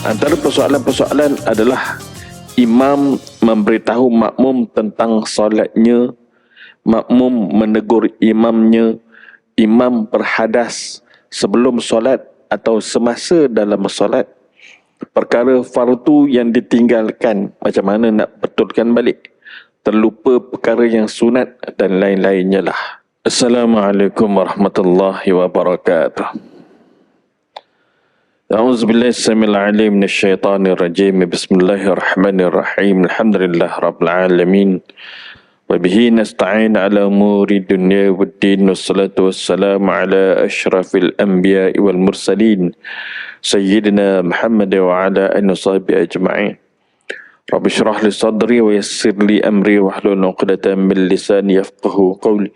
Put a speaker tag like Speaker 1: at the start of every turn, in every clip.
Speaker 1: Antara persoalan-persoalan adalah imam memberitahu makmum tentang solatnya, makmum menegur imamnya, imam berhadas sebelum solat atau semasa dalam solat, perkara fardu yang ditinggalkan, macam mana nak betulkan balik, terlupa perkara yang sunat dan lain-lainnya lah. Assalamualaikum warahmatullahi wabarakatuh. A'udzubillahi samil alim minasyaitanir rajim. Bismillahirrahmanirrahim. Alhamdulillah rabbil alamin. Wa bihi nasta'in ala umuri dunya waddin. Wassalatu wassalamu ala asyrafil anbiya'i wal mursalin sayyidina Muhammad wa ala alihi washabihi ajma'in. Rabbi shrah li sadri wa yassir li amri wahlul 'uqdatam min lisani yafqahu qawli.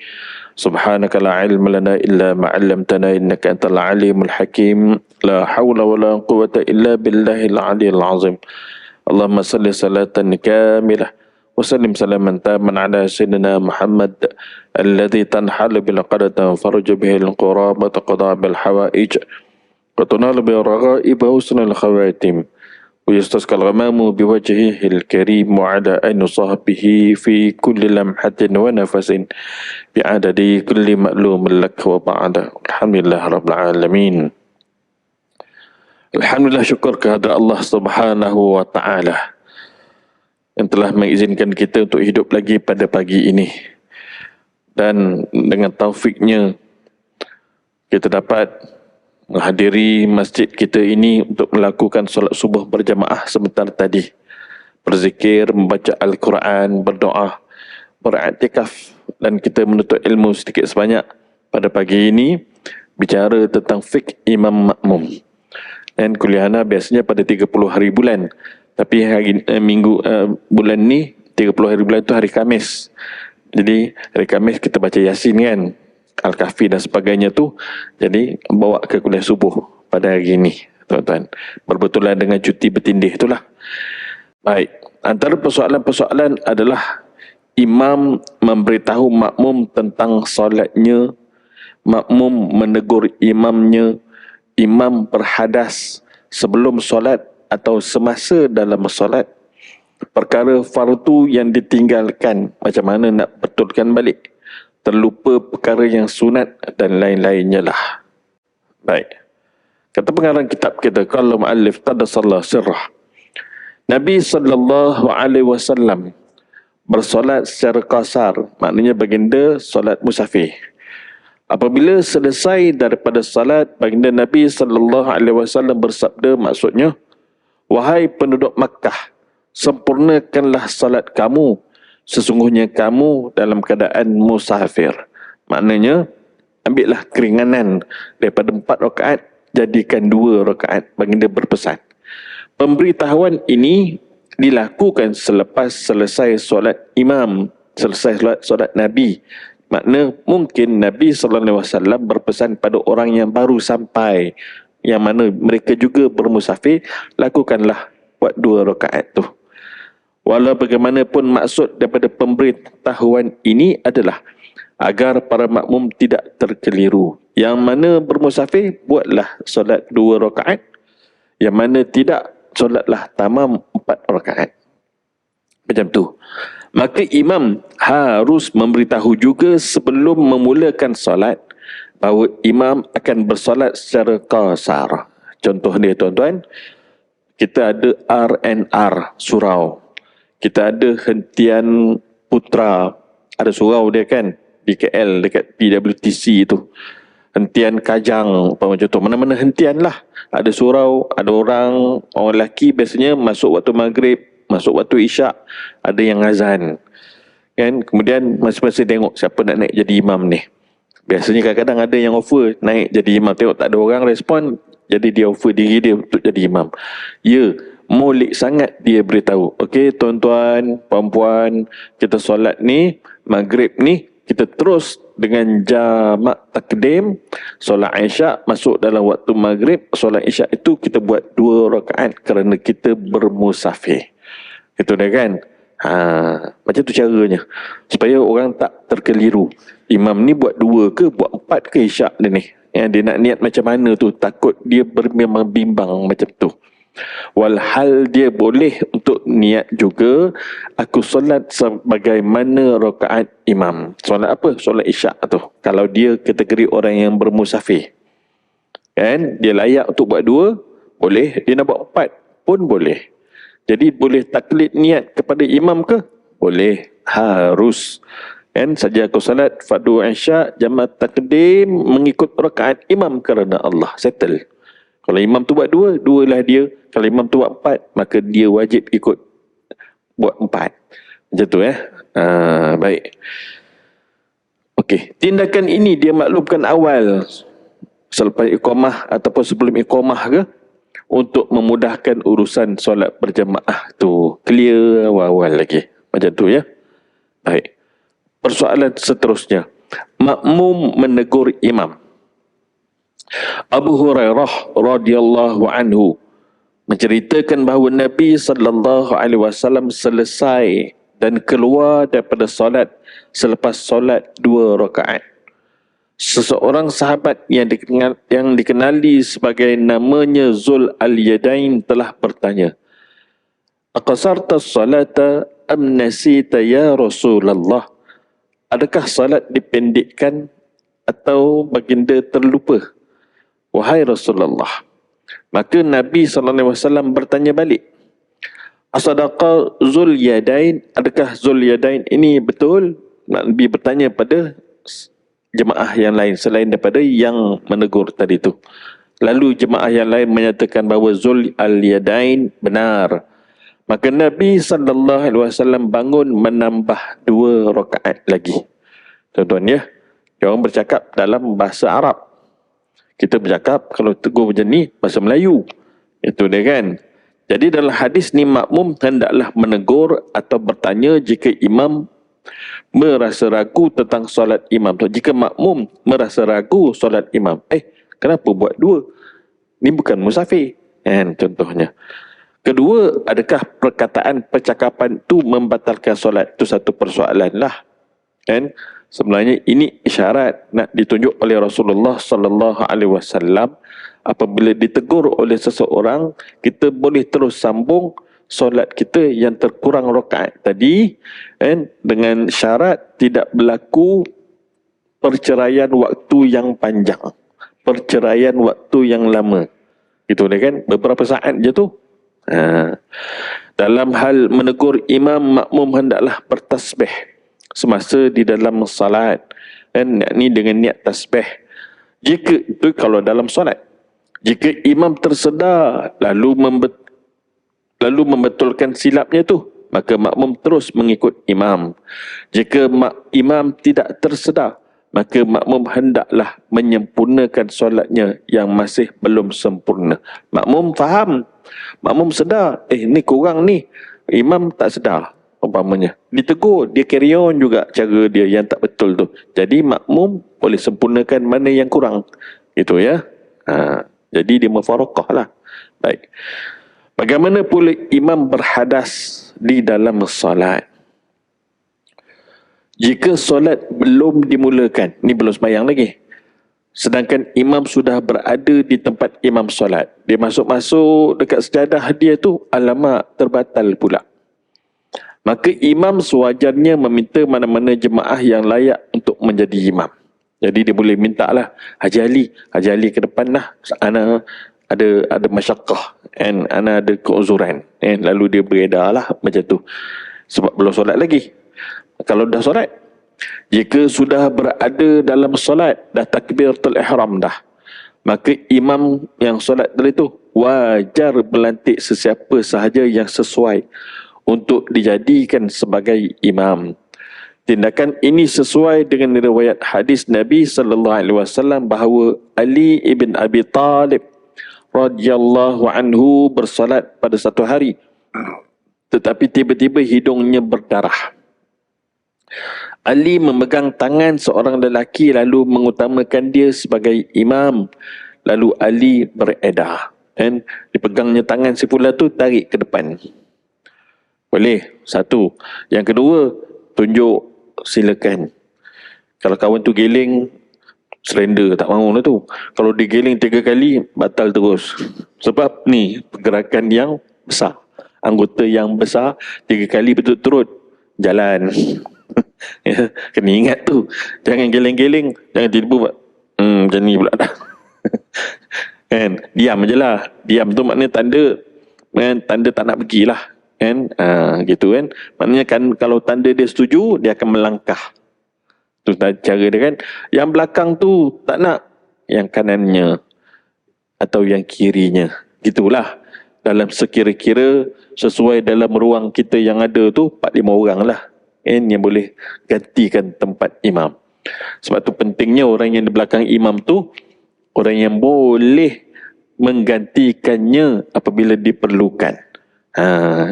Speaker 1: Subhanaka la ilma lana illa ma 'allamtana innaka antal alimul hakim. La hawla wa la quwwata illa billahil aliyyil azim. Allahumma salli salatan kamilah wa sallim salaman taman ala sayyidina Muhammad alladhi tanhalu bil qadatan farju bihil qurab wa taqda bil hawaij wa tunalu bil raghaib wa husnul khawatim. ويستسقى الغمام بوجهه الكريم وعلى آله وصحبه في كل لمحة ونفس بعدد كل مألوم لك وبعد. Alhamdulillah Rabbil Alamin. Alhamdulillah, syukur kehadrat Allah Subhanahu wa Ta'ala yang telah mengizinkan kita untuk hidup lagi pada pagi ini, dan dengan taufiknya kita dapat menghadiri masjid kita ini untuk melakukan solat subuh berjamaah sebentar tadi, berzikir, membaca Al-Quran, berdoa, beriktikaf, dan kita menuntut ilmu sedikit sebanyak. Pada pagi ini bicara tentang fiqh imam makmum. Dan kuliahana biasanya pada 30 hari bulan, tapi hari bulan ni 30 hari bulan itu hari Khamis. Jadi hari Khamis kita baca Yasin kan, Al-Kahfi dan sebagainya tu. Jadi bawa ke kuliah subuh pada hari ini, tuan-tuan, berbetulan dengan cuti bertindih itulah. Baik, antara persoalan-persoalan adalah imam memberitahu makmum tentang solatnya, makmum menegur imamnya, imam berhadas sebelum solat atau semasa dalam solat, perkara fardu yang ditinggalkan, macam mana nak betulkan balik, terlupa perkara yang sunat dan lain-lainnya lah. Baik, kata pengarang kitab kita, qala muallif qaddasallahu sirrah, Nabi SAW bersolat secara qasar, maknanya baginda solat musafir. Apabila selesai daripada salat, baginda Nabi SAW bersabda, maksudnya, wahai penduduk Makkah, sempurnakanlah salat kamu, sesungguhnya kamu dalam keadaan musafir. Maknanya, ambillah keringanan daripada 4 rakaat, jadikan 2 rakaat. Baginda berpesan. Pemberitahuan ini dilakukan selepas selesai solat imam, selesai solat Nabi. Makna mungkin Nabi SAW berpesan pada orang yang baru sampai, yang mana mereka juga bermusafir, lakukanlah buat 2 rakaat tu. Walau bagaimanapun, maksud daripada pemberitahuan ini adalah agar para makmum tidak terkeliru. Yang mana bermusafir, buatlah solat 2 rakaat. Yang mana tidak, solatlah tamam 4 rakaat. Macam tu. Maka imam harus memberitahu juga sebelum memulakan solat bahawa imam akan bersolat secara qasar. Contoh dia, tuan-tuan, kita ada RNR, surau. Kita ada hentian Putra, ada surau dia kan, di KL dekat PWTC tu. Hentian Kajang, apa macam tu. Mana-mana hentian lah. Ada surau, ada orang lelaki biasanya masuk waktu maghrib, masuk waktu isyak, ada yang azan. Kan? Kemudian masing-masing tengok siapa nak naik jadi imam ni. Biasanya kadang-kadang ada yang offer naik jadi imam. Tengok tak ada orang respon, jadi dia offer diri dia untuk jadi imam. Ya, mulik sangat dia beritahu. Okey tuan-tuan, puan-puan, kita solat ni, maghrib ni, kita terus dengan jamak takdim, solat isyak masuk dalam waktu maghrib, solat isyak itu kita buat 2 rakaat kerana kita bermusafir. Itu dia kan. Macam tu caranya, supaya orang tak terkeliru. Imam ni buat 2 ke, buat 4 ke isyak dia ni. Dia nak niat macam mana tu, takut dia memang bimbang macam tu. Walhal dia boleh untuk niat juga, aku solat sebagaimana rakaat imam. Solat apa? Solat isyak tu. Kalau dia kategori orang yang bermusafir, kan, dia layak untuk buat 2, boleh. Dia nak buat 4 pun boleh. Jadi boleh taklid niat kepada imam ke? Boleh. Harus. Kan, saja aku salat fardu isyak jamaah takdim mengikut rakaat imam kerana Allah. Settle. Kalau imam tu buat 2, 2 lah dia. Kalau imam tu buat 4, maka dia wajib ikut buat 4. Macam tu baik. Okey, tindakan ini dia maklumkan awal selepas iqamah ataupun sebelum iqamah ke, untuk memudahkan urusan solat berjamaah tu. Clear awal-awal lagi. Macam tu ya. Baik. Persoalan seterusnya. Makmum menegur imam. Abu Hurairah radhiyallahu anhu menceritakan bahawa Nabi sallallahu alaihi wasallam selesai dan keluar daripada solat selepas solat 2 rakaat. Seseorang sahabat yang dikenali sebagai namanya Zul Al-Yadain telah bertanya, "Aqasarta salata am nasita ya Rasulullah?" Adakah salat dipendekkan atau baginda terlupa, wahai Rasulullah? Maka Nabi SAW bertanya balik, "Asadaqa Zul Yadain?" Adakah Zul Yadain ini betul? Nabi bertanya pada jemaah yang lain selain daripada yang menegur tadi tu. Lalu jemaah yang lain menyatakan bahawa Zul Al-Yadain benar. Maka Nabi SAW bangun menambah 2 rakaat lagi. Tuan-tuan ya, orang bercakap dalam bahasa Arab. Kita bercakap kalau tegur macam ni bahasa Melayu. Itu dia kan. Jadi dalam hadis ni makmum hendaklah menegur atau bertanya jika imam merasa ragu tentang solat imam tu. Jika makmum merasa ragu solat imam, kenapa buat 2? Ni bukan musafir, kan, contohnya. Kedua, adakah percakapan tu membatalkan solat? Itu satu persoalan lah, kan. Sebenarnya ini isyarat nak ditunjuk oleh Rasulullah sallallahu alaihi wasallam. Apabila ditegur oleh seseorang, kita boleh terus sambung solat kita yang terkurang rakaat tadi, kan, dengan syarat tidak berlaku perceraian waktu yang panjang, perceraian waktu yang lama. Itu dia kan, beberapa saat je tu. Dalam hal menegur imam, makmum hendaklah bertasbih semasa di dalam salat, kan, ni dengan niat tasbih. Jika itu kalau dalam solat, jika imam tersedar lalu membetulkan silapnya tu, maka makmum terus mengikut imam. Jika imam tidak tersedar, maka makmum hendaklah menyempurnakan solatnya yang masih belum sempurna. Makmum faham, makmum sedar, ni kurang ni, imam tak sedar umpamanya. Ditegur, dia carry on juga cara dia yang tak betul tu. Jadi makmum boleh sempurnakan mana yang kurang. Itu ya. Jadi dia mufarakah lah. Baik. Bagaimana pula imam berhadas di dalam solat? Jika solat belum dimulakan, ni belum sembahyang lagi, sedangkan imam sudah berada di tempat imam solat, dia masuk-masuk dekat sejadah dia tu, alamak, terbatal pula. Maka imam sewajarnya meminta mana-mana jemaah yang layak untuk menjadi imam. Jadi dia boleh minta lah, Haji Ali ke depan lah, ana ada masyakkah, and ana ada keuzuran, and lalu dia beredar lah macam tu, sebab belum solat lagi. Kalau dah solat, jika sudah berada dalam solat, dah takbiratul ihram dah, maka imam yang solat tadi tu wajar melantik sesiapa sahaja yang sesuai untuk dijadikan sebagai imam. Tindakan ini sesuai dengan riwayat hadis Nabi sallallahu alaihi wasallam bahawa Ali ibn Abi Talib radhiyallahu anhu bersolat pada satu hari, tetapi tiba-tiba hidungnya berdarah. Ali memegang tangan seorang lelaki lalu mengutamakan dia sebagai imam. Lalu Ali beredar, dan dipegangnya tangan si pula tu, tarik ke depan. Boleh, satu. Yang kedua, tunjuk, silakan. Kalau kawan tu geling, surrender, tak mahu lah tu. Kalau digeling 3 kali, batal terus. Sebab ni pergerakan yang besar. Anggota yang besar 3 kali berturut-turut jalan. Ya, kena ingat tu. Jangan geleng-geleng, jangan tiba-tiba buat macam ni pula dah. Kan? Diam je lah. Diam tu maknanya tanda, kan? Tanda tak nak pergilah. Kan? Gitu kan. Maknanya kan kalau tanda dia setuju, dia akan melangkah. Tu cara dia kan. Yang belakang tu tak nak, yang kanannya atau yang kirinya. Gitulah. Dalam sekira-kira sesuai dalam ruang kita yang ada tu 4-5 orang lah, kan, yang boleh gantikan tempat imam. Sebab tu pentingnya orang yang di belakang imam tu orang yang boleh menggantikannya apabila diperlukan.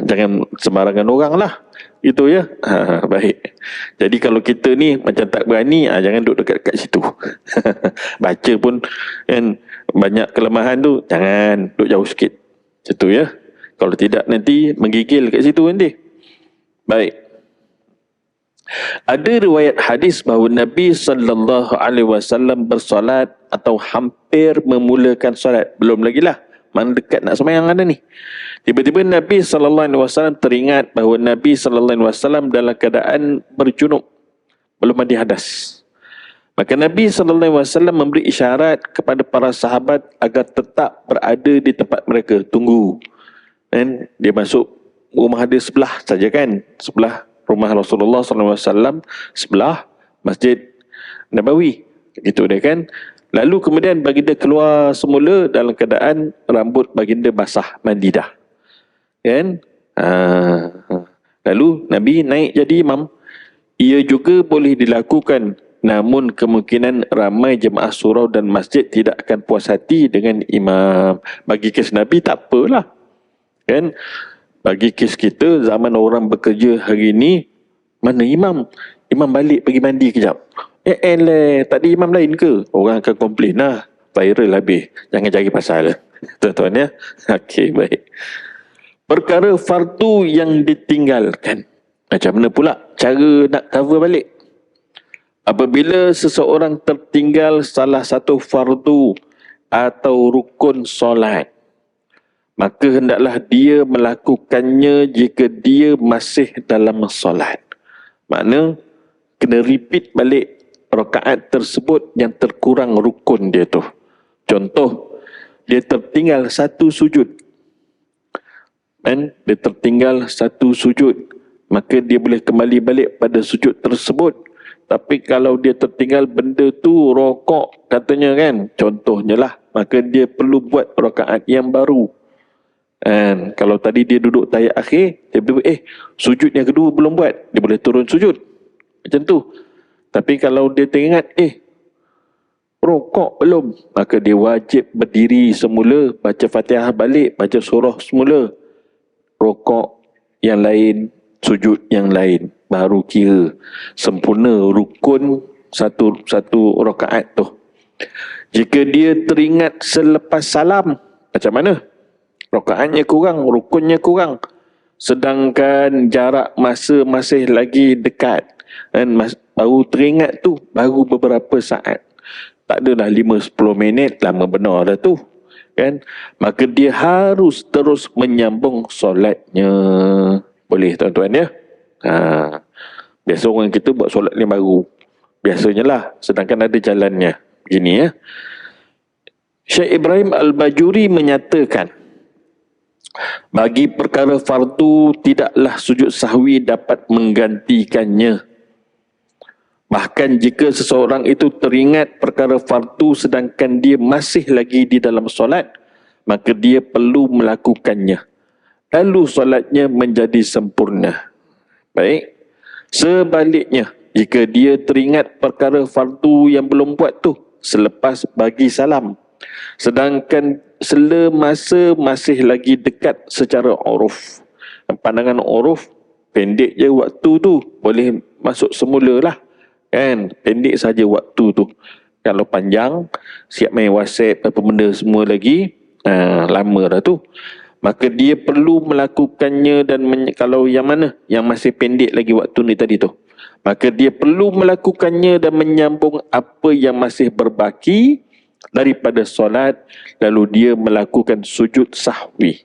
Speaker 1: Jangan sembarangan orang lah. Itu ya. Baik. Jadi kalau kita ni macam tak berani, jangan duduk dekat situ. Baca pun kan banyak kelemahan tu, jangan duduk jauh sikit. Itu ya. Kalau tidak nanti menggigil kat situ nanti. Baik. Ada riwayat hadis bahawa Nabi SAW bersolat atau hampir memulakan solat. Belum lagi lah. Mana dekat nak sembahyang ada ni. Tiba-tiba Nabi SAW teringat bahawa Nabi SAW dalam keadaan berjunub. Belum mandi hadas. Maka Nabi SAW memberi isyarat kepada para sahabat agar tetap berada di tempat mereka. Tunggu. Dan dia masuk rumah dia sebelah saja kan. Sebelah rumah Rasulullah SAW, sebelah Masjid Nabawi. Gitu dia kan. Lalu kemudian baginda keluar semula dalam keadaan rambut baginda basah, mandi dah. Kan? Lalu Nabi naik jadi imam. Ia juga boleh dilakukan, namun kemungkinan ramai jemaah surau dan masjid tidak akan puas hati dengan imam. Bagi kes Nabi tak apalah. Kan? Bagi kes kita, zaman orang bekerja hari ni, mana imam? Imam balik pergi mandi kejap. Tak ada imam lain ke? Orang akan komplain lah. Viral habis. Jangan cari pasal. Tuan-tuan ya. Okey, baik. Perkara fardu yang ditinggalkan. Macam mana pula cara nak cover balik? Apabila seseorang tertinggal salah satu fardu atau rukun solat, maka hendaklah dia melakukannya jika dia masih dalam solat. Makna kena repeat balik rakaat tersebut yang terkurang rukun dia tu. Contoh, dia tertinggal satu sujud. Dan dia tertinggal satu sujud, maka dia boleh kembali balik pada sujud tersebut. Tapi kalau dia tertinggal benda tu rokok katanya kan, contohnya lah, maka dia perlu buat rakaat yang baru. Dan kalau tadi dia duduk tahiyat akhir, tiba-tiba sujud yang kedua belum buat, dia boleh turun sujud. Macam tu. Tapi kalau dia teringat, rokok belum, maka dia wajib berdiri semula, baca Fatihah balik, baca surah semula. Rokok yang lain, sujud yang lain, baru kira sempurna rukun satu rakaat tu. Jika dia teringat selepas salam, macam mana? Rakaatnya kurang, rukunnya kurang, sedangkan jarak masa masih lagi dekat, dan baru teringat tu baru beberapa saat, tak adalah 5-10 minit, lama benar dah tu kan. Maka dia harus terus menyambung solatnya. Boleh tuan-tuan ya. Biasa orang kita buat solat yang baru, biasanya lah, sedangkan ada jalannya. Begini ya. Syekh Ibrahim Al-Bajuri menyatakan, bagi perkara fardu tidaklah sujud sahwi dapat menggantikannya. Bahkan jika seseorang itu teringat perkara fardu sedangkan dia masih lagi di dalam solat, maka dia perlu melakukannya. Lalu solatnya menjadi sempurna. Baik. Sebaliknya, jika dia teringat perkara fardu yang belum buat tu selepas bagi salam, sedangkan sela masa masih lagi dekat secara uruf. Pandangan uruf, pendek je waktu tu, boleh masuk semula lah. Kan, pendek saja waktu tu. Kalau panjang, siap main WhatsApp apa benda semua lagi, lama dah tu. Maka dia perlu melakukannya, dan kalau yang mana yang masih pendek lagi waktu ni tadi tu, maka dia perlu melakukannya dan menyambung apa yang masih berbaki daripada solat, lalu dia melakukan sujud sahwi.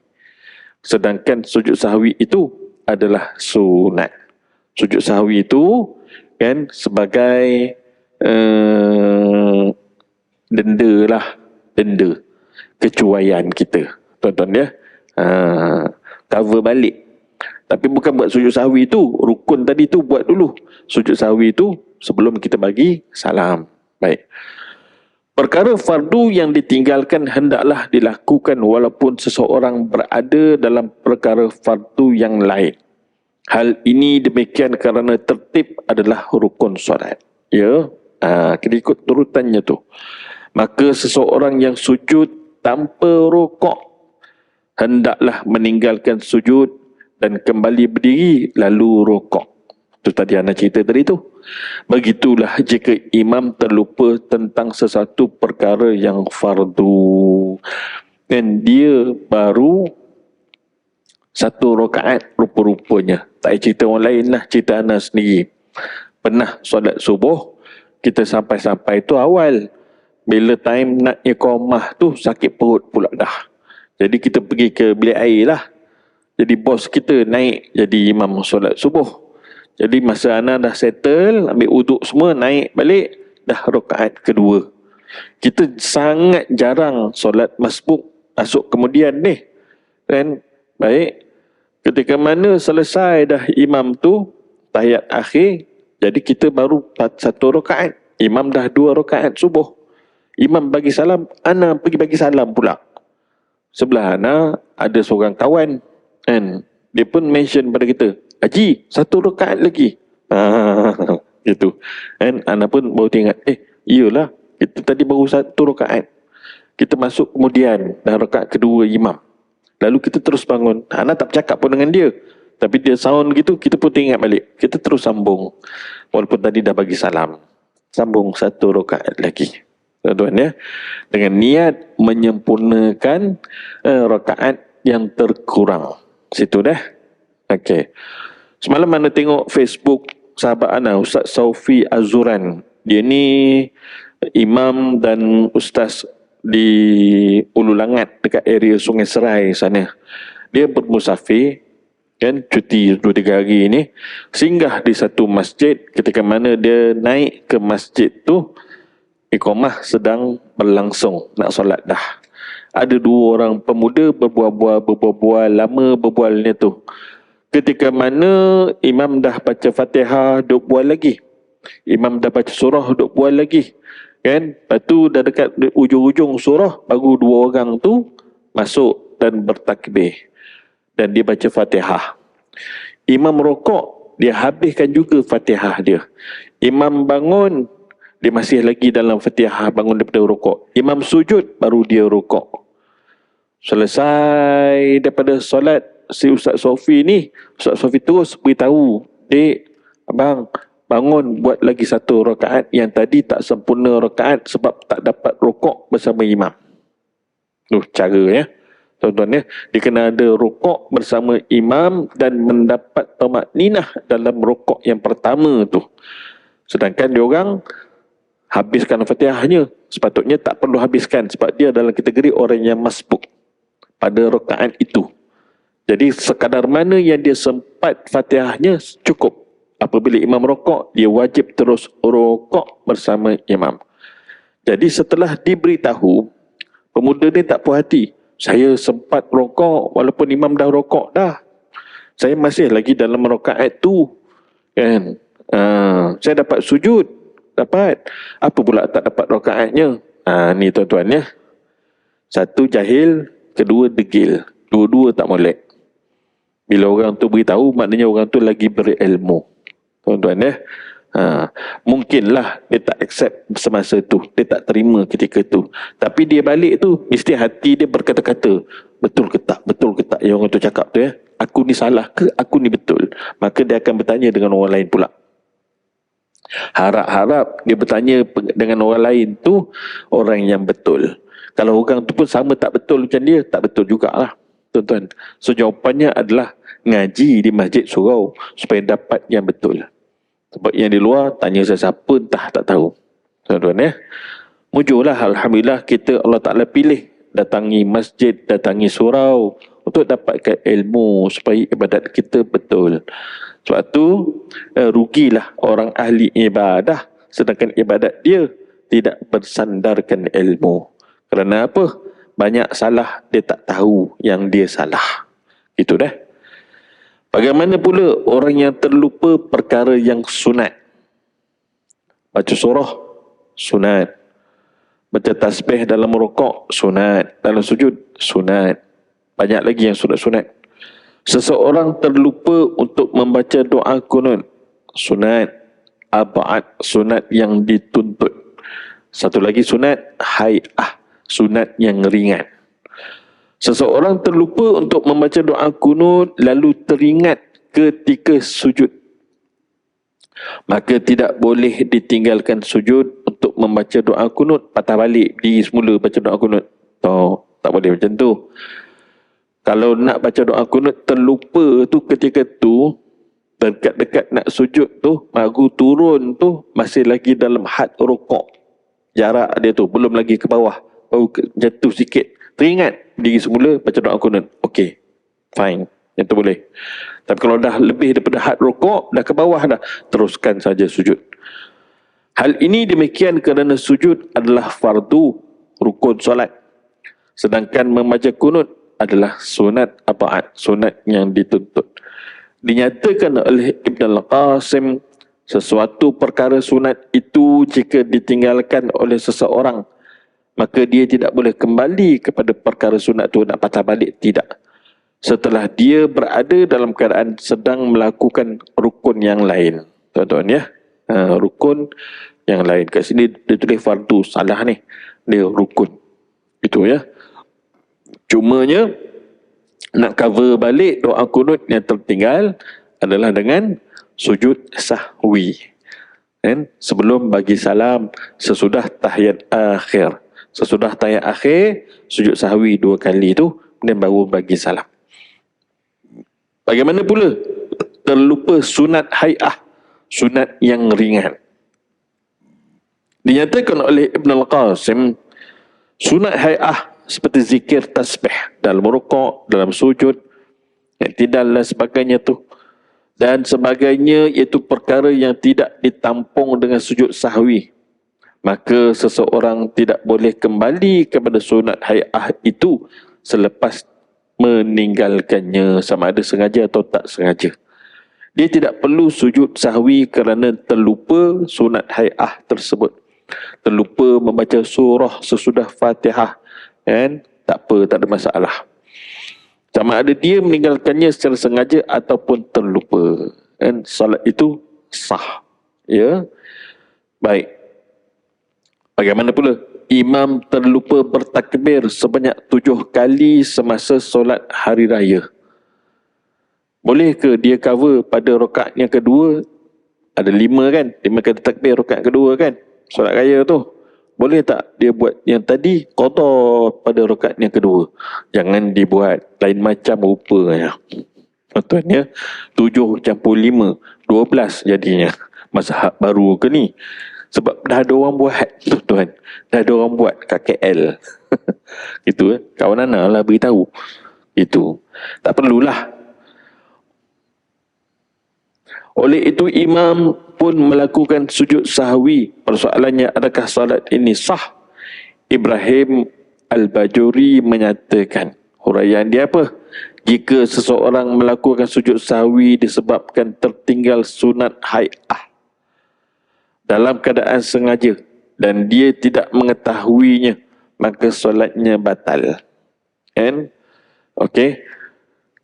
Speaker 1: Sedangkan sujud sahwi itu adalah sunat. Sujud sahwi itu kan sebagai denda lah, denda kecuaian kita, tuan-tuan ya. Cover balik. Tapi bukan buat sujud sahwi itu, rukun tadi tu buat dulu. Sujud sahwi itu sebelum kita bagi salam. Baik. Perkara fardu yang ditinggalkan hendaklah dilakukan walaupun seseorang berada dalam perkara fardu yang lain. Hal ini demikian kerana tertib adalah rukun solat. Ya, kita ikut turutannya tu. Maka seseorang yang sujud tanpa rukuk hendaklah meninggalkan sujud dan kembali berdiri lalu rukuk. Itu tadi Ana cerita tadi tu. Begitulah jika imam terlupa tentang sesuatu perkara yang fardu dan dia baru satu rakaat rupa-rupanya. Tak cerita orang lain lah, cerita Ana sendiri. Pernah solat subuh, kita sampai-sampai tu awal. Bila time nak iqamah tu sakit perut pula dah. Jadi kita pergi ke bilik air lah. Jadi bos kita naik jadi imam solat subuh. Jadi masa Ana dah settle, ambil uduk semua, naik balik, dah rakaat kedua. Kita sangat jarang solat masbuk masuk kemudian ni. Kan? Baik. Ketika mana selesai dah imam tu, tahiyat akhir, jadi kita baru satu rakaat. Imam dah dua rakaat subuh. Imam bagi salam, Ana pergi bagi salam pula. Sebelah Ana ada seorang kawan, kan? Dia pun mention pada kita, Haji, satu rakaat lagi. Gitu. Kan? Ana pun baru teringat, iyalah, kita tadi baru satu rakaat. Kita masuk kemudian, dah rakaat kedua imam. Lalu kita terus bangun. Ana tak bercakap pun dengan dia. Tapi dia sound gitu, kita pun teringat balik. Kita terus sambung. Walaupun tadi dah bagi salam. Sambung satu rakaat lagi. Tuan-tuan ya. Dengan niat menyempurnakan rakaat yang terkurang. Situ dah. Okey. Semalam Ana tengok Facebook sahabat Ana, Ustaz Saufi Azuran. Dia ni imam dan ustaz di Ulu Langat dekat area Sungai Serai sana. Dia bermusafir, kan, cuti 2-3 hari ni, singgah di satu masjid. Ketika mana dia naik ke masjid tu, iqamah sedang berlangsung, nak solat dah. Ada 2 orang pemuda berbual-bual lama berbualnya tu. Ketika mana imam dah baca Fatihah, duk bual lagi. Imam dah baca surah, duk bual lagi. Kan? Lepas tu dah dekat ujung-ujung surah, baru 2 orang tu masuk dan bertakbir. Dan dia baca Fatihah. Imam rokok, dia habiskan juga Fatihah dia. Imam bangun, dia masih lagi dalam Fatihah, bangun daripada rokok. Imam sujud, baru dia rokok. Selesai daripada solat, si Ustaz Sofi ni, Ustaz Sofi terus beritahu, Dek, abang, bangun buat lagi satu rakaat yang tadi tak sempurna rakaat sebab tak dapat rokok bersama imam. Tu cara ya. Tuan-tuan ya, dia kena ada rokok bersama imam dan mendapat tamakninah dalam rokok yang pertama tu. Sedangkan dia orang habiskan Fatihahnya, sepatutnya tak perlu habiskan sebab dia dalam kategori orang yang masbuk pada rakaat itu. Jadi sekadar mana yang dia sempat Fatihahnya cukup. Apabila imam rokok, dia wajib terus rokok bersama imam. Jadi setelah diberitahu, pemuda ni tak puas hati. Saya sempat rokok walaupun imam dah rokok dah. Saya masih lagi dalam rakaat tu. Kan? Saya dapat sujud. Dapat. Apa pula tak dapat rakaatnya? Ni tuan-tuan ya. Satu jahil, kedua degil. Dua-dua tak molek. Bila orang tu beritahu, maknanya orang tu lagi berilmu. Tuan-tuan ya. Mungkinlah dia tak accept semasa tu, dia tak terima ketika tu. Tapi dia balik tu, mesti hati dia berkata-kata, betul ke tak, betul ke tak yang orang tu cakap tu ya. Aku ni salah ke, aku ni betul. Maka dia akan bertanya dengan orang lain pula. Harap-harap dia bertanya dengan orang lain tu orang yang betul. Kalau orang tu pun sama tak betul macam dia, tak betul jugalah. Tuan-tuan, so jawapannya adalah ngaji di masjid surau supaya dapat yang betul. Sebab yang di luar tanya siapa entah tak tahu. Tuan-tuan ya. mujurlah, Alhamdulillah, kita Allah Ta'ala pilih datangi masjid, datangi surau untuk dapatkan ilmu supaya ibadat kita betul. Sebab tu rugilah orang ahli ibadah sedangkan ibadat dia tidak bersandarkan ilmu. Kerana apa? Banyak salah, dia tak tahu yang dia salah. Itu dah. Bagaimana pula orang yang terlupa perkara yang sunat? Baca surah, sunat. Baca tasbih dalam rukuk, sunat. Dalam sujud, sunat. Banyak lagi yang sunat-sunat. Seseorang terlupa untuk membaca doa kunut, sunat. Ab'ad, sunat yang dituntut. Satu lagi sunat, hay'ah, sunat yang ringan. Seseorang terlupa untuk membaca doa kunut lalu teringat ketika sujud, maka tidak boleh ditinggalkan sujud untuk membaca doa kunut, patah balik diri semula baca doa kunut. Tak boleh macam tu. Kalau nak baca doa kunut terlupa tu ketika tu, dekat-dekat nak sujud tu, baru turun tu masih lagi dalam had rukuk, jarak dia tu belum lagi ke bawah, baru jatuh sikit, teringat diri semula baca doa kunut, okey, fine, yang tu boleh. Tapi kalau dah lebih daripada had rukuk, dah ke bawah dah, teruskan saja sujud. Hal ini demikian kerana sujud adalah fardu rukun solat, sedangkan membaca kunut adalah sunat ab'ad, sunat yang dituntut. Dinyatakan oleh Ibn Al-Qasim, sesuatu perkara sunat itu jika ditinggalkan oleh seseorang, maka dia tidak boleh kembali kepada perkara sunat itu, nak patah balik, tidak. Setelah dia berada dalam keadaan sedang melakukan rukun yang lain. Tuan-tuan ya, rukun yang lain. Kat sini dia tulis fardu, salah ni. Dia rukun. Itu ya. Cumanya nak cover balik doa kunut yang tertinggal adalah dengan sujud sahwi. Dan sebelum bagi salam, sesudah tahiyat akhir. Sesudah tahiyat akhir, sujud sahwi 2 kali tu, kemudian baru bagi salam. Bagaimana pula terlupa sunat hay'ah, sunat yang ringan? Dinyatakan oleh Ibn Al-Qasim, sunat hay'ah seperti zikir tasbih dalam rukuk, dalam sujud, i'tidal dan sebagainya tu, dan sebagainya, iaitu perkara yang tidak ditampung dengan sujud sahwi, maka seseorang tidak boleh kembali kepada sunat hay'ah itu selepas meninggalkannya, sama ada sengaja atau tak sengaja. Dia tidak perlu sujud sahwi kerana terlupa sunat hay'ah tersebut. Terlupa membaca surah sesudah Fatihah, kan? Tak apa, tak ada masalah. Sama ada dia meninggalkannya secara sengaja ataupun terlupa, kan? Salat itu sah. Ya. Baik. Bagaimana pula imam terlupa bertakbir sebanyak 7 kali semasa solat hari raya? Boleh ke dia cover pada rakaat yang kedua? Ada 5 kan? 5 kali takbir rakaat kedua kan? Solat raya tu. Boleh tak dia buat yang tadi qada pada rakaat yang kedua? Jangan dibuat lain macam rupanya. Tuan ya, 7 campur 5, 12 jadinya. Mazhab baru ke ni? Sebab dah ada orang buat, tuan. Dah ada orang buat kat KL. Itu kawan Ana lah beritahu. Itu. Tak perlulah. Oleh itu imam pun melakukan sujud sahwi. Persoalannya, adakah salat ini sah? Ibrahim Al-Bajuri menyatakan, huraian dia apa? Jika seseorang melakukan sujud sahwi disebabkan tertinggal sunat hay'ah dalam keadaan sengaja dan dia tidak mengetahuinya, maka solatnya batal. Kan? Okey.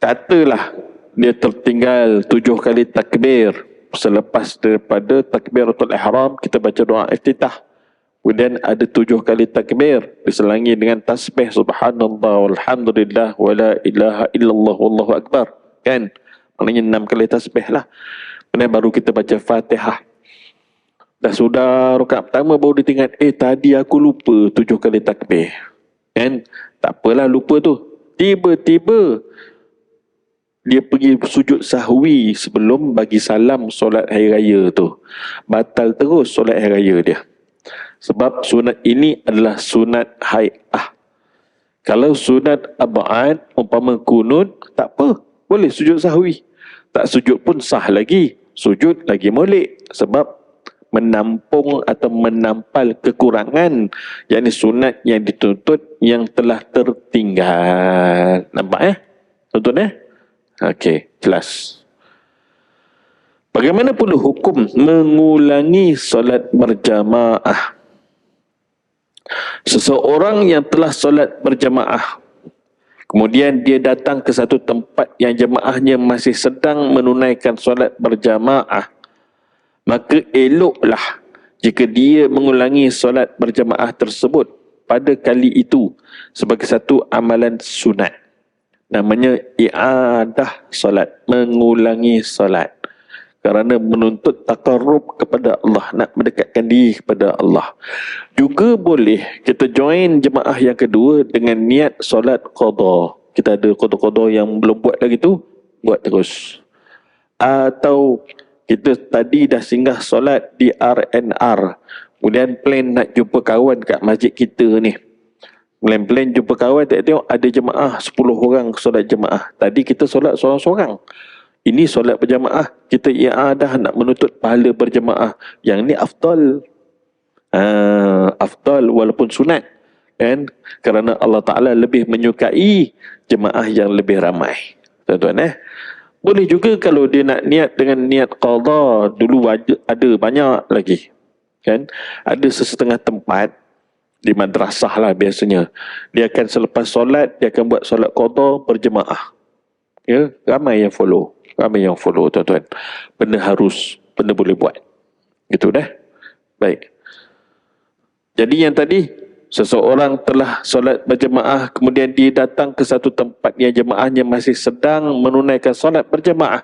Speaker 1: Katalah dia tertinggal 7 kali takbir. Selepas daripada takbiratul ihram, kita baca doa iftitah. Kemudian ada 7 kali takbir, diselangi dengan tasbih subhanallah walhamdulillah wala ilaha illallah wallahu akbar. Kan? Maknanya 6 kali tasbih lah. Kemudian baru kita baca Fatihah. Dah sudah rakaat pertama baru diingat, tadi aku lupa 7 kali takbir. Kan? Tak apalah lupa tu. Tiba-tiba dia pergi sujud sahwi sebelum bagi salam solat hari raya tu. Batal terus solat hari raya dia. Sebab sunat ini adalah sunat hai'ah. Kalau sunat ab'ad, umpama kunut, tak apa. Boleh sujud sahwi. Tak sujud pun sah lagi. Sujud lagi molek. Sebab menampung atau menampal kekurangan, yakni sunat yang dituntut yang telah tertinggal. Nampak Tuan-tuan Okey, jelas. Bagaimana pula hukum mengulangi solat berjamaah? Seseorang yang telah solat berjamaah, kemudian dia datang ke satu tempat yang jemaahnya masih sedang menunaikan solat berjamaah, maka eloklah jika dia mengulangi solat berjamaah tersebut pada kali itu sebagai satu amalan sunat. Namanya i'adah solat, mengulangi solat. Kerana menuntut taqarrub kepada Allah, nak mendekatkan diri kepada Allah. Juga boleh kita join jemaah yang kedua dengan niat solat qada. Kita ada qada-qada yang belum buat lagi tu, buat terus. Atau kita tadi dah singgah solat di RNR, kemudian plan nak jumpa kawan kat masjid kita ni. Plan jumpa kawan, tengok ada jemaah 10 orang solat jemaah. Tadi kita solat seorang-seorang. Ini solat berjamaah, kita i'adah nak menuntut pahala berjamaah. Yang ni afdal. Afdal walaupun sunat. Kan? Kerana Allah Ta'ala lebih menyukai jemaah yang lebih ramai. Tuan-tuan Boleh juga kalau dia nak niat dengan niat qada. Dulu ada banyak lagi. Kan? Ada sesetengah tempat di madrasah lah biasanya. Dia akan selepas solat, dia akan buat solat qada berjemaah. Ya, ramai yang follow. Tuan-tuan. Benda harus, benda boleh buat. Gitu Baik. Jadi yang tadi, seseorang telah solat berjemaah, kemudian dia datang ke satu tempat yang jemaahnya masih sedang menunaikan solat berjemaah.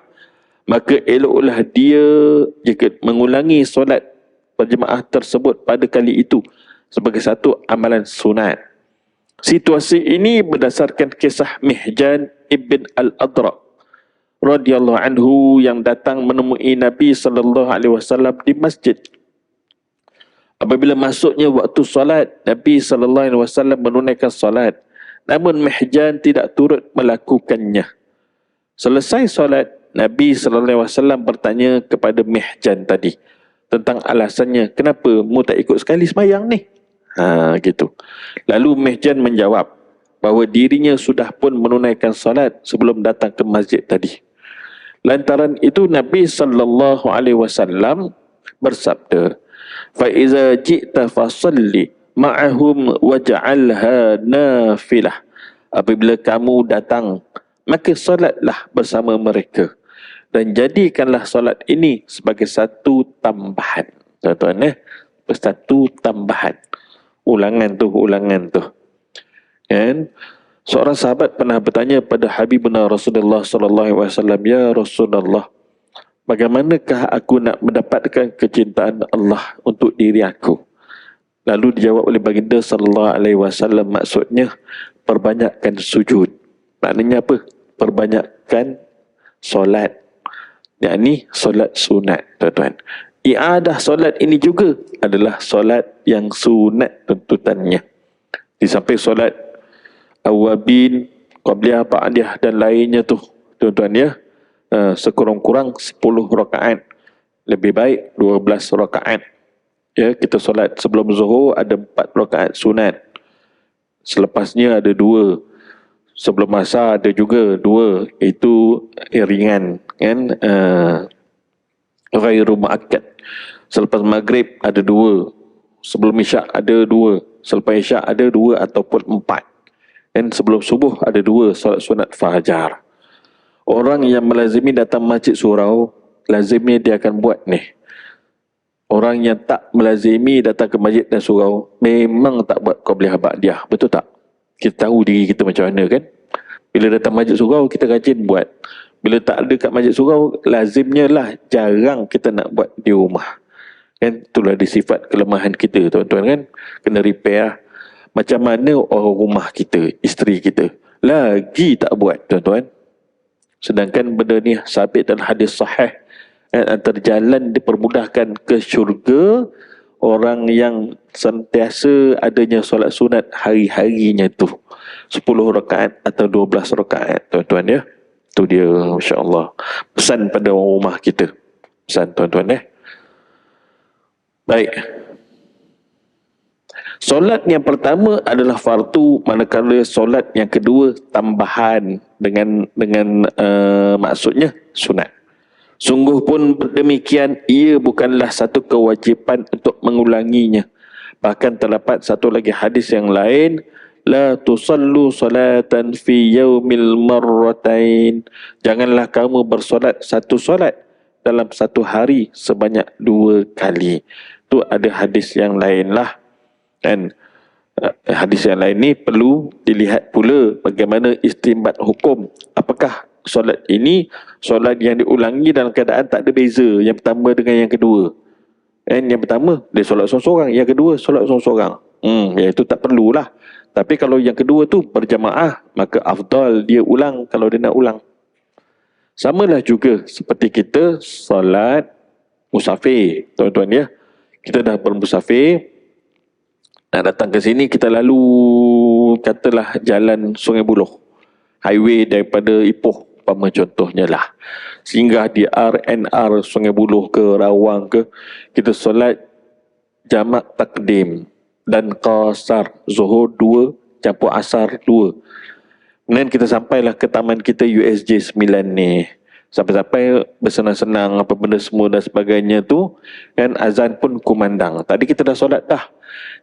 Speaker 1: Maka eloklah dia jika mengulangi solat berjemaah tersebut pada kali itu sebagai satu amalan sunat. Situasi ini berdasarkan kisah Mihjan ibn al-Adra radhiyallahu anhu yang datang menemui Nabi sallallahu alaihi wasallam di masjid. Apabila masuknya waktu solat, Nabi sallallahu alaihi wasallam menunaikan solat, namun Mihjan tidak turut melakukannya. Selesai solat, Nabi sallallahu alaihi wasallam bertanya kepada Mihjan tadi tentang alasannya, kenapa mu tak ikut sekali sembahyang ni? Gitu. Lalu Mihjan menjawab bahawa dirinya sudah pun menunaikan solat sebelum datang ke masjid tadi. Lantaran itu Nabi sallallahu alaihi wasallam bersabda, "Fa iza ji'ta fasalli ma'ahum waj'alha nafilah." Apabila kamu datang, maka solatlah bersama mereka dan jadikanlah solat ini sebagai satu tambahan. Tuan-tuan satu tambahan. Ulangan tu. Kan? Seorang sahabat pernah bertanya pada Habibuna Rasulullah sallallahu alaihi wasallam, "Ya Rasulullah, bagaimanakah aku nak mendapatkan kecintaan Allah untuk diri aku?" Lalu dijawab oleh baginda sallallahu alaihi wasallam, maksudnya perbanyakkan sujud. Maknanya apa? Perbanyakkan solat. Yakni solat sunat, tuan-tuan. I'adah solat ini juga adalah solat yang sunat tuntutannya. Di samping solat awabin, qabliyah, ba'diyah dan lainnya tu, tuan-tuan sekurang-kurang 10 rakaat. Lebih baik 12 rakaat. Ya, kita solat sebelum zuhur ada 4 rakaat sunat. Selepasnya ada 2. Sebelum asar ada juga 2. Itu ringan, kan? Ghairu muakkad. Selepas maghrib ada 2. Sebelum isyak ada 2. Selepas isyak ada 2 ataupun 4. Dan sebelum subuh ada 2 solat sunat fajar. Orang yang melazimi datang masjid surau, lazimnya dia akan buat ni. Orang yang tak melazimi datang ke masjid dan surau, memang tak buat qabliyah ba'diyah. Betul tak? Kita tahu diri kita macam mana kan? Bila datang masjid surau, kita rajin buat. Bila tak ada kat masjid surau, lazimnya lah jarang kita nak buat di rumah. Kan? Itulah di sifat kelemahan kita, tuan-tuan kan? Kena repair. Macam mana orang rumah kita, isteri kita, lagi tak buat, tuan-tuan. Sedangkan benda ni sabit dalam hadis sahih. Antara jalan dipermudahkan ke syurga, orang yang sentiasa adanya solat sunat hari-harinya tu 10 rakaat atau 12 rakaat, tuan-tuan ya. Tu dia, insya-Allah, pesan pada orang rumah kita. Pesan tuan-tuan ya. Baik. Solat yang pertama adalah fardu, manakala solat yang kedua tambahan dengan maksudnya sunat. Sungguh pun demikian, ia bukanlah satu kewajipan untuk mengulanginya. Bahkan terdapat satu lagi hadis yang lain, la tusallu salatan fi yaumil marratain. Janganlah kamu bersolat satu solat dalam satu hari sebanyak 2 kali. Tu ada hadis yang lain lah. Dan hadis yang lain ni perlu dilihat pula bagaimana istinbat hukum. Apakah solat ini solat yang diulangi dalam keadaan tak ada beza yang pertama dengan yang kedua. Yang pertama dia solat seorang-seorang, yang kedua solat seorang-seorang. Ya itu tak perlulah. Tapi kalau yang kedua tu berjamaah, maka afdal dia ulang kalau dia nak ulang. Samalah juga seperti kita solat musafir, tuan-tuan ya. Kita dah bermusafir, nak datang ke sini, kita lalu katalah jalan Sungai Buloh, highway daripada Ipoh umpama contohnya lah, singgah di RNR Sungai Buloh ke Rawang ke, kita solat jamak takdim dan qasar, zuhur 2 campur asar 2. Kemudian kita sampailah ke taman kita USJ 9 ni. Sampai-sampai bersenang-senang apa benda semua dan sebagainya tu, kan azan pun kumandang. Tadi kita dah solat dah.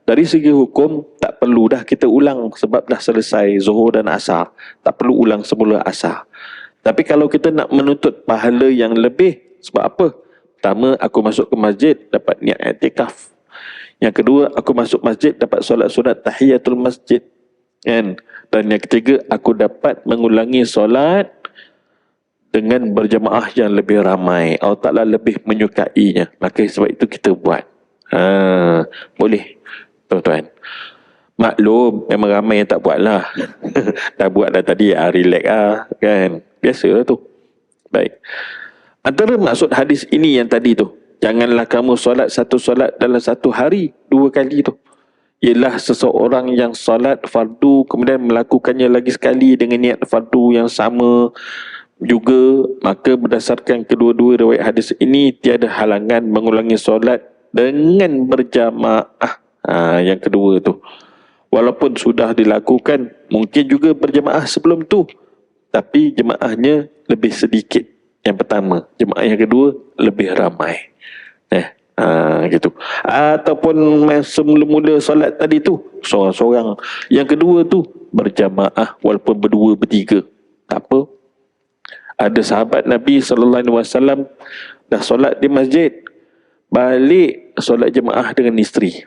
Speaker 1: Dari segi hukum tak perlu dah kita ulang sebab dah selesai zuhur dan asar. Tak perlu ulang semula asar. Tapi kalau kita nak menuntut pahala yang lebih, sebab apa? Pertama, aku masuk ke masjid dapat niat i'tikaf. Yang kedua, aku masuk masjid dapat solat sunat tahiyatul masjid. Kan? Dan yang ketiga, aku dapat mengulangi solat dengan berjamaah yang lebih ramai. Allah Ta'ala lebih menyukainya. Maka sebab itu kita buat. Boleh, tuan-tuan. Maklum, memang ramai yang tak buat lah. Dah buat dah tadi, relax lah. Kan? Biasa lah tu. Baik. Antara maksud hadis ini yang tadi tu, janganlah kamu solat satu solat dalam satu hari 2 kali tu, ialah seseorang yang solat fardu kemudian melakukannya lagi sekali dengan niat fardu yang sama juga, maka berdasarkan kedua-dua riwayat hadis ini tiada halangan mengulangi solat dengan berjamaah. Yang kedua tu, walaupun sudah dilakukan mungkin juga berjamaah sebelum tu, tapi jemaahnya lebih sedikit yang pertama, jemaah yang kedua lebih ramai. Gitu. Ataupun semula-mula solat tadi tu seorang-seorang, yang kedua tu berjamaah walaupun berdua bertiga, tak apa. Ada sahabat Nabi SAW dah solat di masjid, balik solat jemaah dengan isteri.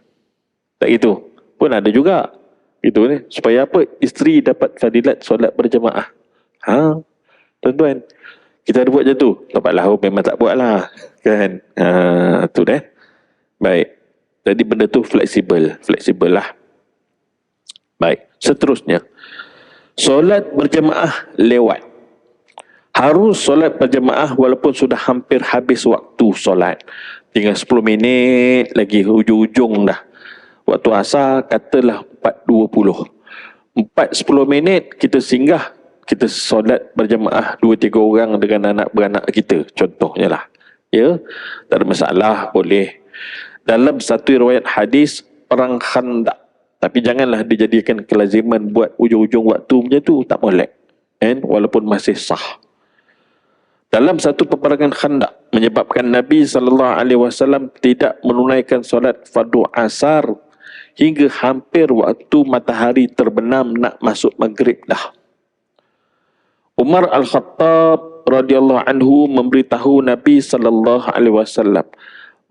Speaker 1: Tak gitu pun ada juga. Gitu ni. Supaya apa? Isteri dapat fadilat solat berjemaah. Tuan-tuan, kita ada buat macam tu? Dapatlah, memang tak buat lah. Kan? Tu dah. Baik. Jadi benda tu fleksibel. Fleksibel lah. Baik. Seterusnya, solat berjemaah lewat. Harus solat berjemaah walaupun sudah hampir habis waktu solat. Tinggal 10 minit lagi, hujung-hujung dah. Waktu asar katalah 4.20. 4.10 minit kita singgah, kita solat berjemaah 2-3 orang dengan anak beranak kita. Contohnya lah. Ya, tak ada masalah, boleh. Dalam satu riwayat hadis, perang Khandaq. Tapi janganlah dijadikan kelaziman buat hujung-hujung waktu macam tu. Tak boleh. Walaupun masih sah. Dalam satu peperangan Khandaq menyebabkan Nabi SAW tidak menunaikan solat fardu asar hingga hampir waktu matahari terbenam nak masuk maghrib dah. Umar Al-Khattab radhiyallahu anhu memberitahu Nabi SAW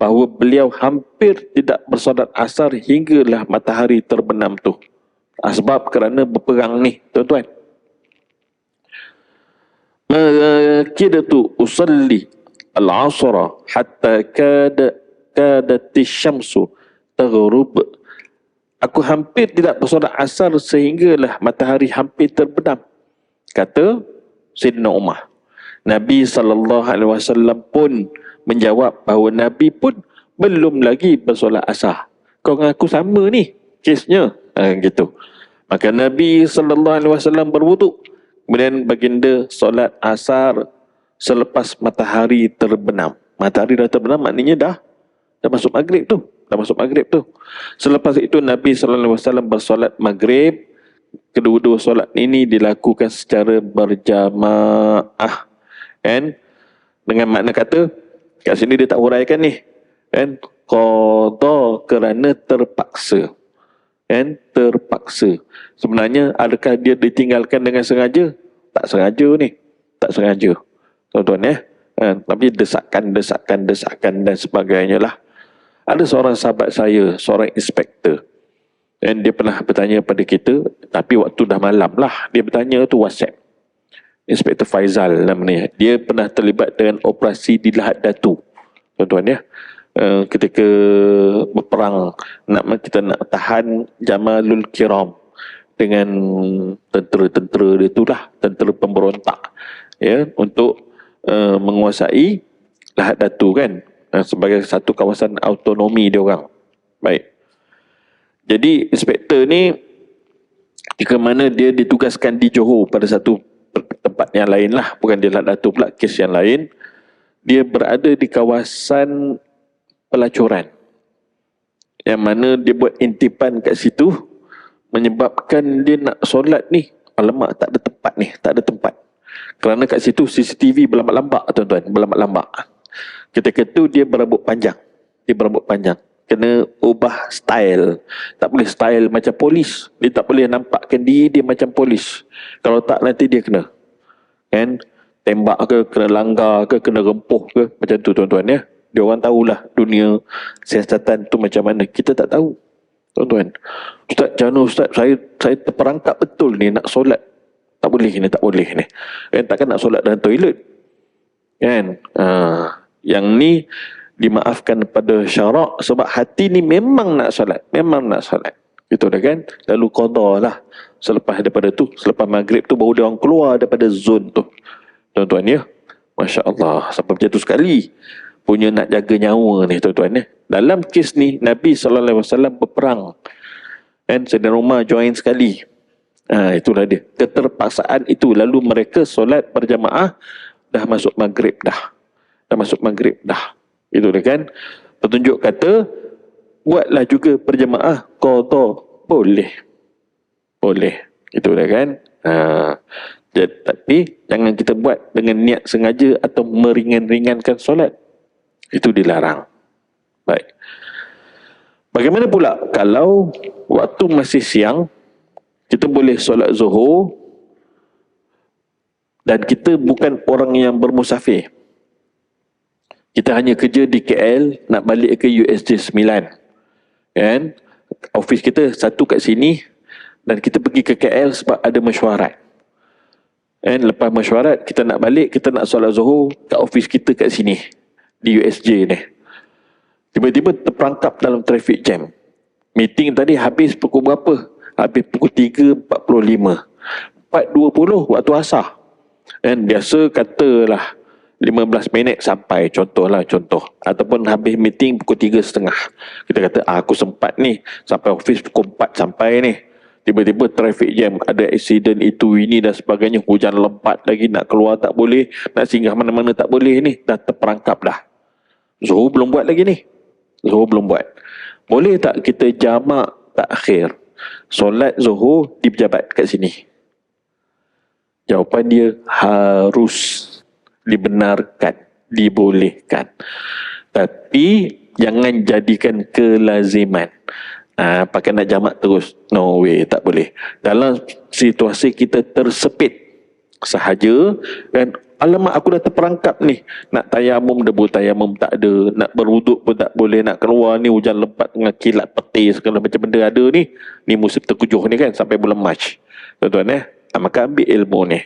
Speaker 1: bahawa beliau hampir tidak bersolat asar hinggalah matahari terbenam tu. Sebab kerana berperang ni, tuan-tuan. Kidatu usalli al-asra hatta kadati syamsu taghrub. Aku hampir tidak bersolat asar sehinggalah matahari hampir terbenam, kata Sayyidina Umar. Nabi SAW pun menjawab bahawa Nabi pun belum lagi bersolat asar. Kau ngaku sama ni kesnya. Gitu. Maka Nabi SAW berwuduk. Kemudian baginda solat asar selepas matahari terbenam. Matahari dah terbenam maknanya dah masuk maghrib tu. Dah masuk maghrib tu. Selepas itu Nabi SAW bersolat maghrib. Kedua-dua solat ini dilakukan secara berjamaah. Kan? Dengan makna kata, kat sini dia tak huraikan ni. Kan? Qadha kerana terpaksa. Kan? Terpaksa. Sebenarnya adakah dia ditinggalkan dengan sengaja? Tak sengaja ni. Tak sengaja. Tuan-tuan ya. Tapi desakan dan sebagainya lah. Ada seorang sahabat saya, seorang inspektor. Dan dia pernah bertanya pada kita, tapi waktu dah malam lah. Dia bertanya tu WhatsApp. Inspektor Faizal namanya. Dia pernah terlibat dengan operasi di Lahad Datu. Tuan-tuan ya. Ketika berperang, kita nak tahan Jamalul Kiram dengan tentera-tentera dia tu lah, tentera pemberontak. Ya, untuk menguasai Lahad Datu kan. Sebagai satu kawasan autonomi dia orang. Baik. Jadi inspektor ni jika mana dia ditugaskan di Johor pada satu tempat yang lain lah, bukan di Lahad Datu pula, kes yang lain. Dia berada di kawasan pelacuran yang mana dia buat intipan kat situ, menyebabkan dia nak solat ni, alamak tak ada tempat ni, tak ada tempat. Kerana kat situ CCTV berlambak-lambak tuan-tuan, berlambak-lambak. Ketika tu dia berambut panjang. Dia berambut panjang. Kena ubah style. Tak boleh style macam polis. Dia tak boleh nampakkan diri dia macam polis. Kalau tak nanti dia kena. Kan? Tembak ke, kena langgar ke, kena rempuh ke. Macam tu tuan-tuan ya. Dia orang tahulah dunia siasatan tu macam mana. Kita tak tahu. Tuan-tuan. Ustaz, jangan Ustaz, saya terperangkap betul ni nak solat. Tak boleh ni, tak boleh ni. Kan takkan nak solat dalam toilet. Kan? Yang ni dimaafkan pada syarak sebab hati ni memang nak solat. Memang nak solat. Itu dah kan? Lalu qadha lah. Selepas daripada tu, selepas maghrib tu baru dia orang keluar daripada zon tu. Tuan-tuan ya. Masya Allah. Sampai macam tu sekali. Punya nak jaga nyawa ni tuan-tuan ya. Dalam kes ni, Nabi SAW berperang. Dan Sayyidina Umar join sekali. Itulah dia. Keterpaksaan itu. Lalu mereka solat berjamaah. Dah masuk maghrib dah. Dah masuk maghrib dah. Itu dah kan. Petunjuk kata, buatlah juga berjamaah qadha. Boleh. Boleh. Itu dah kan. Tapi jangan kita buat dengan niat sengaja atau meringan-ringankan solat. Itu dilarang. Baik. Bagaimana pula kalau waktu masih siang, kita boleh solat zuhur dan kita bukan orang yang bermusafir. Kita hanya kerja di KL, nak balik ke USJ 9. Kan? Office kita satu kat sini dan kita pergi ke KL sebab ada mesyuarat. And lepas mesyuarat, kita nak balik, kita nak solat zuhur kat office kita kat sini. Di USJ ni. Tiba-tiba terperangkap dalam traffic jam. Meeting tadi habis pukul berapa? Habis pukul 3.45. 4.20 waktu asar. And biasa katalah 15 minit sampai, contoh. Ataupun habis meeting pukul 3.30. Kita kata, aku sempat ni. Sampai office pukul 4 sampai ni. Tiba-tiba traffic jam, ada accident itu, ini dan sebagainya. Hujan lebat lagi, nak keluar tak boleh. Nak singgah mana-mana tak boleh ni. Dah terperangkap dah. Zuhur belum buat lagi ni. Zuhur belum buat. Boleh tak kita jamak takhir? Solat zuhur di pejabat kat sini. Jawapan dia harus. Dibenarkan, dibolehkan. Tapi jangan jadikan kelaziman. Pakai nak jamak terus. No way, tak boleh. Dalam situasi kita tersepit sahaja dan alamak aku dah terperangkap ni. Nak tayamum, debu tayamum tak ada. Nak berwuduk pun tak boleh. Nak keluar ni hujan lebat dengan kilat petir segala macam benda ada ni. Ni musim terkujuh ni kan sampai bulan Mac. Tuan-tuan maka ambil ilmu ni.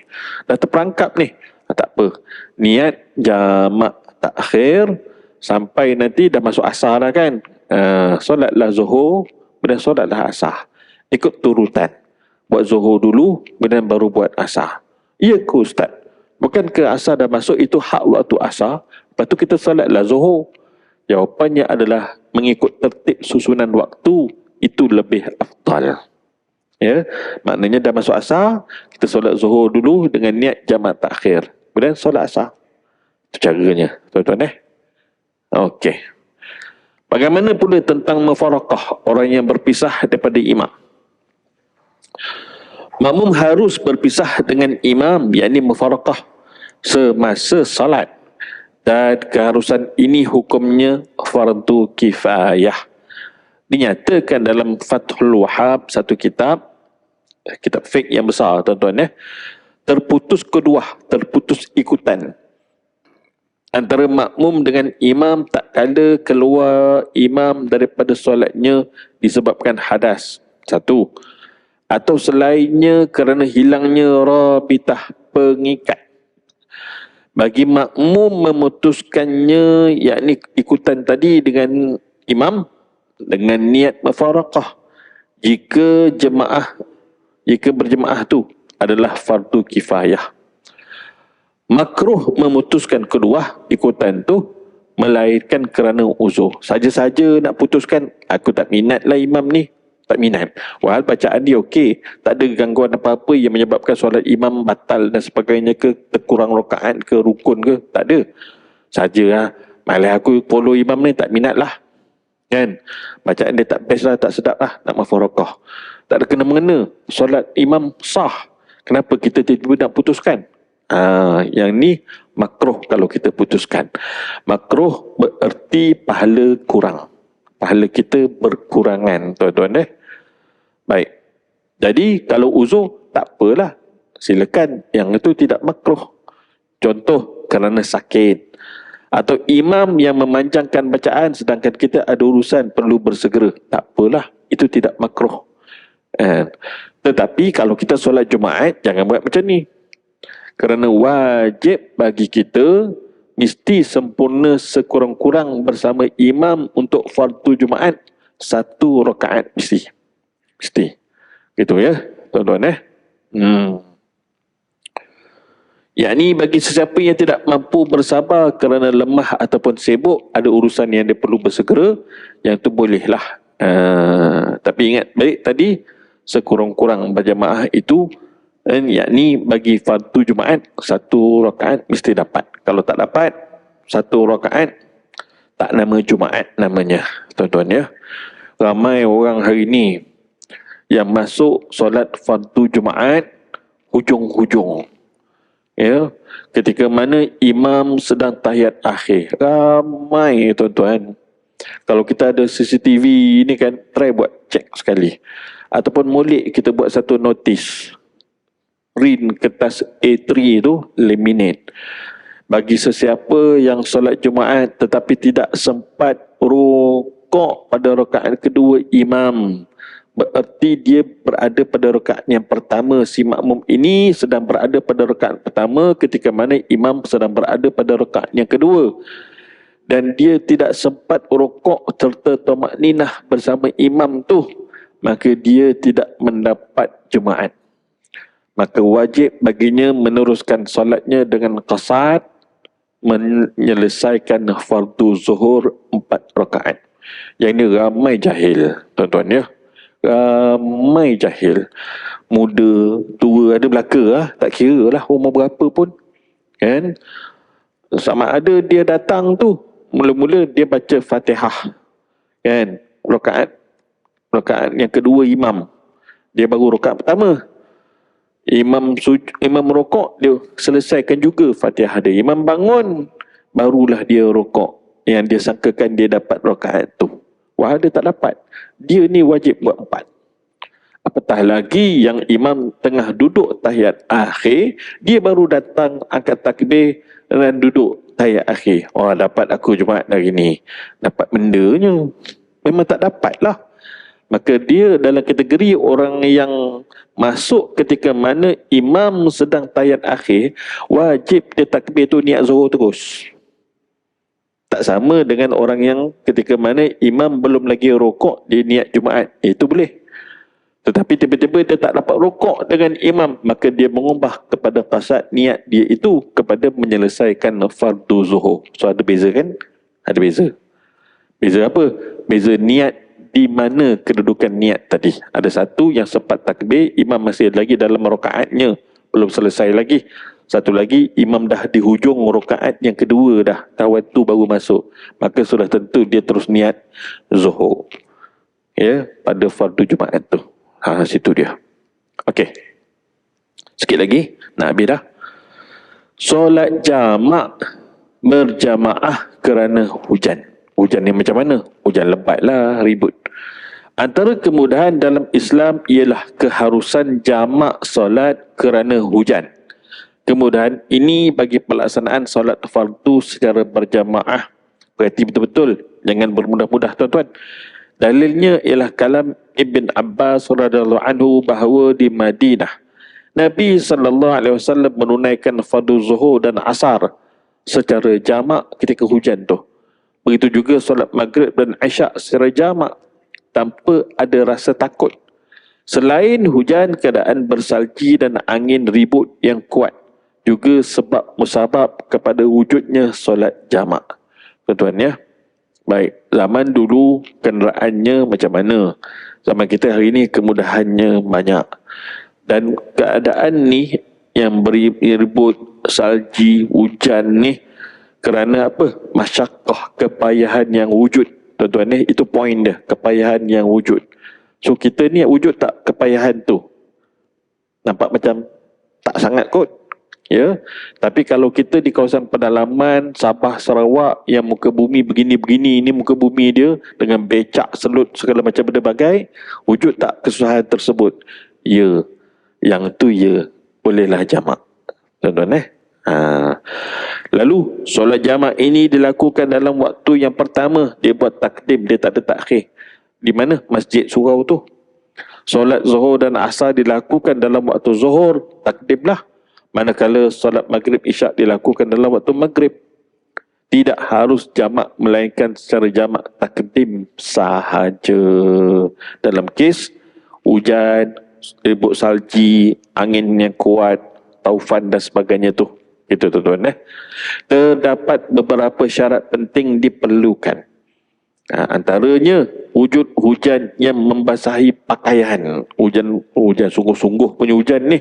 Speaker 1: Dah terperangkap ni. Tak apa. Niat jamak takhir sampai nanti dah masuk asar dah kan. Solatlah zuhur, kemudian solatlah asar. Ikut turutan. Buat zuhur dulu, kemudian baru buat asar. Ya ke Ustaz? Bukankah asar dah masuk, itu hak waktu asar? Lepas tu kita solatlah zuhur. Jawapannya adalah mengikut tertib susunan waktu itu lebih afdal. Ya, maknanya dah masuk asar, kita solat zuhur dulu dengan niat jamak takhir. Kemudian solat asar. Itu caranya, tuan-tuan Okey. Bagaimana pula tentang mufaraqah, orang yang berpisah daripada imam? Makmum harus berpisah dengan imam, yakni mufaraqah semasa salat. Dan keharusan ini hukumnya fardu kifayah. Dinyatakan dalam Fathul Wahhab, satu kitab fiqh yang besar, tuan-tuan terputus terputus ikutan antara makmum dengan imam tak kala keluar imam daripada solatnya disebabkan hadas. Satu. Atau selainnya kerana hilangnya rabitah, pengikat. Bagi makmum memutuskannya, yakni ikutan tadi dengan imam dengan niat mufaraqah jika berjemaah tu adalah fardu kifayah. Makruh memutuskan kedua ikutan tu melainkan kerana uzur. Saja-saja nak putuskan, aku tak minat lah imam ni, tak minat. Wahal bacaan dia okey, tak ada gangguan apa-apa yang menyebabkan solat imam batal dan sebagainya ke, terkurang rakaat ke, rukun ke, tak ada. Saja malah aku follow imam ni, tak minat lah. Kan? Bacaan dia tak best lah, tak sedap lah, nak mufaraqah. Tak ada kena-mengena. Solat imam sah. Kenapa kita tiba-tiba nak putuskan? Yang ni makruh kalau kita putuskan. Makruh bererti pahala kurang. Pahala kita berkurangan, tuan-tuan Baik. Jadi kalau uzur, tak apalah. Silakan. Yang itu tidak makruh. Contoh, kerana sakit. Atau imam yang memanjangkan bacaan sedangkan kita ada urusan perlu bersegera. Tak apalah. Itu tidak makruh. Tetapi kalau kita solat Jumaat, jangan buat macam ni. Kerana wajib bagi kita mesti sempurna sekurang-kurang bersama imam untuk fardu Jumaat 1 rakaat mesti. Mesti. Gitu ya, tuan-tuan Yakni bagi sesiapa yang tidak mampu bersabar kerana lemah ataupun sibuk, ada urusan yang dia perlu bersegera, yang tu bolehlah. Tapi ingat baik tadi, sekurang-kurang berjamaah itu yakni bagi fardu Jumaat 1 rakaat mesti dapat. Kalau tak dapat 1 rakaat, tak nama Jumaat namanya, tuan-tuan Ramai orang hari ini yang masuk solat fardu Jumaat hujung-hujung. Ketika mana imam sedang tahiyat akhir. Ramai, tuan-tuan. Kalau kita ada CCTV ni kan, try buat cek sekali. Ataupun molek kita buat satu notis. Print kertas A3 tu, laminate. Bagi sesiapa yang solat Jumaat tetapi tidak sempat rukuk pada rakaat kedua imam, bererti dia berada pada rakaat yang pertama. Si makmum ini sedang berada pada rakaat pertama ketika mana imam sedang berada pada rakaat yang kedua. Dan dia tidak sempat rukuk serta tamakninah bersama imam tu, maka dia tidak mendapat Jumaat. Maka wajib baginya meneruskan solatnya dengan qasad, menyelesaikan fardu zuhur 4 rakaat. Yang ini ramai jahil, tuan-tuan Ramai jahil. Muda, tua, ada belaka tak kira lah umur berapa pun. Kan? Sama ada dia datang tu, mula-mula dia baca Fatihah. Kan? Rakaat yang kedua imam. Dia baru rakaat pertama. Imam rokok, dia selesaikan juga Fatihah dia. Imam bangun, barulah dia rokok. Yang dia sangkakan dia dapat rakaat tu. Wah, dia tak dapat. Dia ni wajib buat 4. Apatah lagi yang imam tengah duduk tahiyat akhir, dia baru datang angkat takbir dan duduk tahiyat akhir. Wah, dapat aku Jumaat hari ni. Dapat bendanya. Memang tak dapat lah. Maka dia dalam kategori orang yang masuk ketika mana imam sedang tahiyat akhir, wajib dia takbir tu niat zuhur terus. Tak sama dengan orang yang ketika mana imam belum lagi rukuk, dia niat Jumaat. Itu boleh. Tetapi tiba-tiba dia tak dapat rukuk dengan imam, maka dia mengubah kepada qasad niat dia itu kepada menyelesaikan fardu zuhur. So ada beza kan? Ada beza. Beza apa? Beza niat di mana kedudukan niat tadi. Ada satu yang sempat takbir, imam masih lagi dalam rakaatnya, belum selesai lagi. Satu lagi, imam dah di hujung rakaat yang kedua dah, kawan tu baru masuk. Maka sudah tentu dia terus niat zuhur. Ya, pada fardu Jumaat tu. Situ dia. Okey. Sikit lagi, nak habis dah. Solat jamak berjamaah kerana hujan. Hujan ni macam mana? Hujan lebat lah, ribut. Antara kemudahan dalam Islam ialah keharusan jamak solat kerana hujan. Kemudahan ini bagi pelaksanaan solat fardu secara berjamaah. Berarti betul-betul, jangan bermudah-mudah tuan-tuan. Dalilnya ialah kalam Ibn Abbas radhiyallahu anhu bahawa di Madinah Nabi SAW menunaikan fardu zuhur dan asar secara jamak ketika hujan tu. Begitu juga solat maghrib dan isyak secara jamak tanpa ada rasa takut. Selain hujan, keadaan bersalji dan angin ribut yang kuat juga sebab musabab kepada wujudnya solat jamak. Tuan-tuan ya. Baik, zaman dulu kenderaannya macam mana? Zaman kita hari ini kemudahannya banyak. Dan keadaan ni yang beribut, salji, hujan ni kerana apa? Masyakkah, kepayahan yang wujud. Tuan-tuan ni, itu poin dia, kepayahan yang wujud. So kita ni wujud tak kepayahan tu? Nampak macam tak sangat kot. Ya, tapi kalau kita di kawasan pedalaman Sabah, Sarawak yang muka bumi begini-begini, ini muka bumi dia dengan becak, selut, segala macam benda bagai, wujud tak kesusahan tersebut? Ya, yang tu ya, bolehlah jamak. Tuan-tuan Lalu solat jamak ini dilakukan dalam waktu yang pertama. Dia buat takdim, dia tak ada takhir. Di mana? Masjid surau tu. Solat zuhur dan asar dilakukan dalam waktu zuhur, takdimlah. Manakala solat maghrib isyak dilakukan dalam waktu maghrib. Tidak harus jamak, melainkan secara jamak takdim sahaja. Dalam kes hujan, ribut salji, angin yang kuat, taufan dan sebagainya tu. Itu tuan-tuan Terdapat beberapa syarat penting diperlukan. Antaranya wujud hujan yang membasahi pakaian. Hujan sungguh-sungguh punya hujan ni.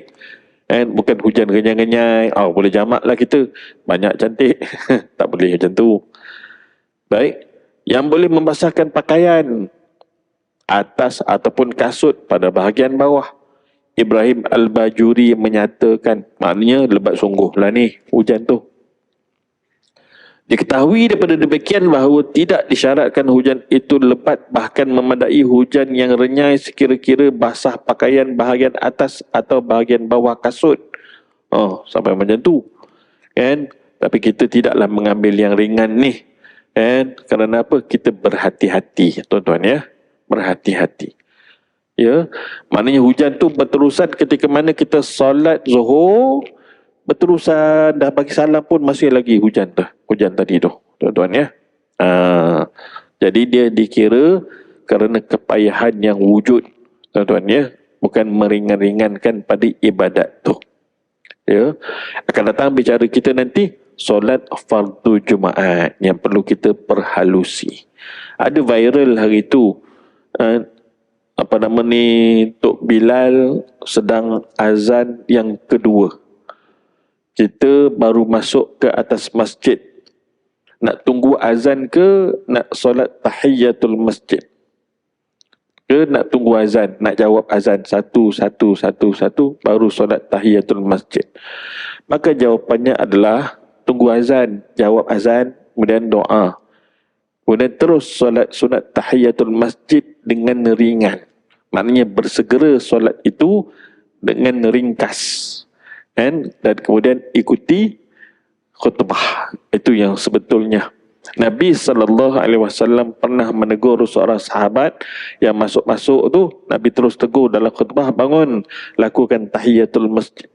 Speaker 1: Bukan hujan renyai-renyai. Boleh jamak lah kita. Banyak cantik. Tak boleh macam tu. Baik. Yang boleh membasahkan pakaian atas ataupun kasut pada bahagian bawah. Ibrahim Al-Bajuri menyatakan, maknanya lebat sungguh lah ni hujan tu. Diketahui daripada demikian bahawa tidak disyaratkan hujan itu lebat, bahkan memadai hujan yang renyai sekira-kira basah pakaian bahagian atas atau bahagian bawah kasut. Sampai macam tu. Tapi kita tidaklah mengambil yang ringan ni. Kerana apa? Kita berhati-hati, tuan-tuan ya. Berhati-hati. Ya, maknanya hujan tu berterusan ketika mana kita solat zuhur, berterusan dah bagi salam pun masih lagi hujan tadi tu, tuan-tuan ya. Jadi dia dikira kerana kepayahan yang wujud, tuan-tuan ya, bukan meringan-ringankan pada ibadat tu. Ya, akan datang bicara kita nanti solat fardu Jumaat yang perlu kita perhalusi. Ada viral hari tu, Tok Bilal sedang azan yang kedua. Kita baru masuk ke atas masjid. Nak tunggu azan ke nak solat tahiyatul masjid? Ke nak tunggu azan, nak jawab azan satu baru solat tahiyatul masjid? Maka jawapannya adalah tunggu azan, jawab azan, kemudian doa. Kemudian terus solat sunat tahiyatul masjid dengan ringan. Maknanya bersegera solat itu dengan ringkas. Dan kemudian ikuti khutbah. Itu yang sebetulnya. Nabi SAW pernah menegur seorang sahabat yang masuk-masuk tu. Nabi terus tegur dalam khutbah, bangun, lakukan tahiyatul masjid.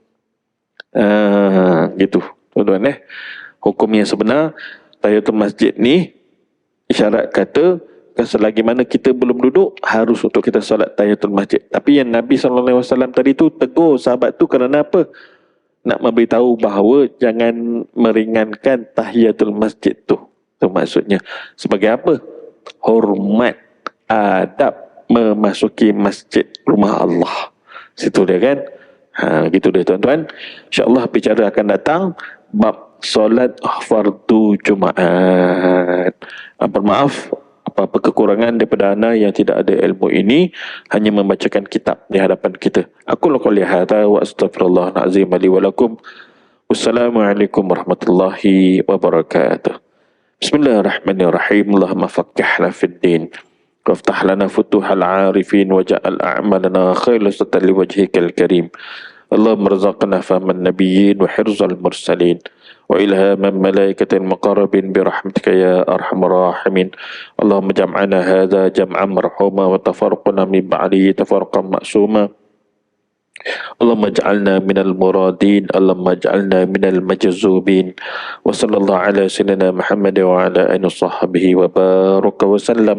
Speaker 1: Gitu. Tuan-tuan Hukum yang sebenar, tahiyatul masjid ni isyarat kata selagi mana kita belum duduk harus untuk kita solat tahiyatul masjid. Tapi yang Nabi SAW tadi tu tegur sahabat tu kerana apa? Nak memberitahu bahawa jangan meringankan tahiyatul masjid tu. Itu maksudnya. Sebagai apa? hormat, adab memasuki masjid rumah Allah. Situ dia kan. Gitu dia tuan-tuan. InsyaAllah bicara akan datang bab solat fardu Jumaat. Maaf apa-apa kekurangan daripada anda yang tidak ada ilmu ini, hanya membacakan kitab di hadapan kita. Aku lakukan hadza wa astaghfirullahalazim li wa lakum. Wassalamualaikum warahmatullahi wabarakatuh. Bismillahirrahmanirrahim. Allahumma faqqihna fid din وافتح لنا فتوح العارفين وجعل أعمالنا خالصة لوجهك الكريم. اللهم ارزقنا فهم النبيين وحرز المرسلين وإلهام الملائكة المقربين برحمتك يا أرحم الراحمين. اللهم جمعنا هذا جمعا مرحوما وتفرقنا من بعده تفرقا مأسوما. اللهم اجعلنا من المرادين، اللهم اجعلنا من المجذوبين. وصلى الله على سيدنا محمد وعلى آله وصحبه وبارك وسلم.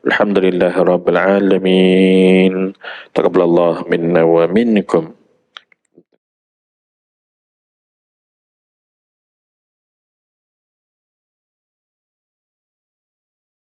Speaker 1: الحمد لله رب العالمين. تقبل الله منا ومنكم.